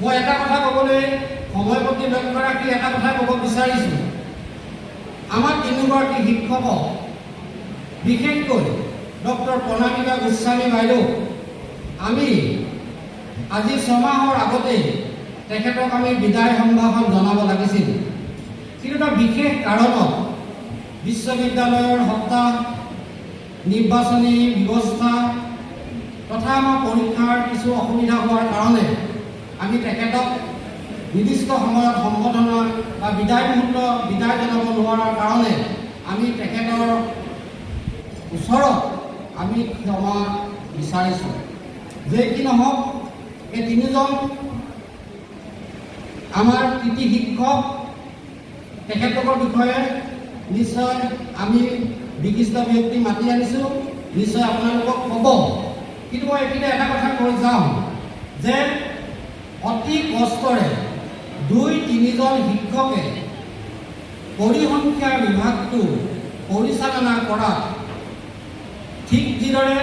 মই এটা কথা ক'বলৈ সময়পতি লক্ষ্য ৰাখি এটা কথা ক'ব বিচাৰিছোঁ। আমাৰ তিনিগৰাকী শিক্ষকক, বিশেষকৈ ডক্টৰ প্ৰণামিকা গোস্বামী বাইদেউ, আমি আজি 6 মাহৰ আগতেই তেখেতক আমি বিদায় সম্ভাষণ জনাব লাগিছিল। কিন্তু এটা বিশেষ কাৰণত বিশ্ববিদ্যালয়ৰ সপ্তাহ, নিৰ্বাচনী ব্যৱস্থা তথা আমাৰ পৰীক্ষাৰ কিছু অসুবিধা হোৱাৰ কাৰণে আমি তেখেতক নিৰ্দিষ্ট সময়ত সম্বোধনা বা বিদায় মুহূৰ্ত বিদায় জনাব নোৱাৰাৰ কাৰণে আমি তেখেতৰ ওচৰত আমি ক্ষমা বিচাৰিছোঁ। যে কি নহওক, এই তিনিজন আমাৰ কৃতি শিক্ষক, তেখেতলোকৰ বিষয়ে নিশ্চয় আমি বিশিষ্ট ব্যক্তি মাতি আনিছোঁ, নিশ্চয় আপোনালোকক ক'ব। কিন্তু মই এইখিনিতে এটা কথা কৈ যাওঁ যে অতি কষ্টৰে 2-3জন শিক্ষকে পৰিসংখ্যা বিভাগটো পৰিচালনা কৰা, ঠিক যিদৰে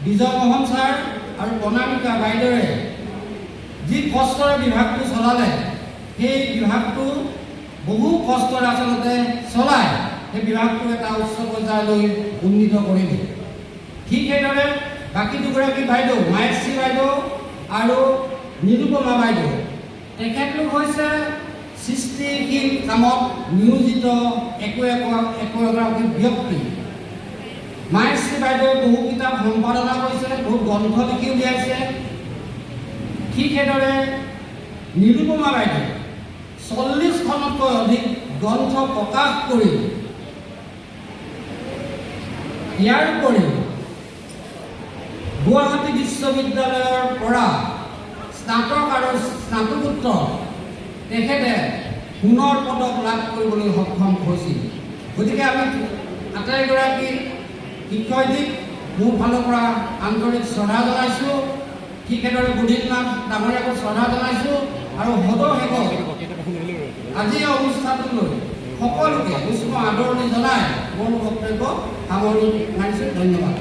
বিজয় মোহন ছাৰ আৰু প্ৰণামিকা বাইদেৱে যি কষ্টৰে বিভাগটো চলালে, সেই বিভাগটো বহু কষ্টৰে আচলতে চলায় সেই বিভাগটো এটা উচ্চ পৰ্যায়লৈ উন্নীত কৰিলে। ঠিক সেইদৰে বাকী দুগৰাকী বাইদেউ, মায়েশ্ৰী বাইদেউ আৰু নিৰুপমা বাইদেউ, তেখেতলোক হৈছে সৃষ্টিশীল কামত নিয়োজিত একো এগৰাকী ব্যক্তি। মায়েশ্ৰী বাইদেৱে বহু কিতাপ সম্পাদনা কৰিছে, বহুত গ্ৰন্থ লিখি উলিয়াইছে। ঠিক সেইদৰে নিৰুপমা বাইদেৱে 40খনতকৈ অধিক গ্ৰন্থ প্ৰকাশ কৰি, ইয়াৰ উপৰিও গুৱাহাটী বিশ্ববিদ্যালয়ৰ পৰা স্নাতক আৰু স্নাতকোত্তৰ তেখেতে সোণৰ পদক লাভ কৰিবলৈ সক্ষম হৈছিল। গতিকে আমি আটাইগৰাকী শিক্ষয়িত্ৰীক মোৰ ফালৰ পৰা আন্তৰিক শ্ৰদ্ধা জনাইছোঁ। ঠিক সেইদৰে বুধিনাথ ডাঙৰীয়াকো শ্ৰদ্ধা জনাইছোঁ আৰু সদৌ আজি এই অনুষ্ঠানটোলৈ সকলোকে উষ্ম আদৰণি জনাই মোৰ বক্তব্য সামৰণি মাৰিছোঁ। ধন্যবাদ।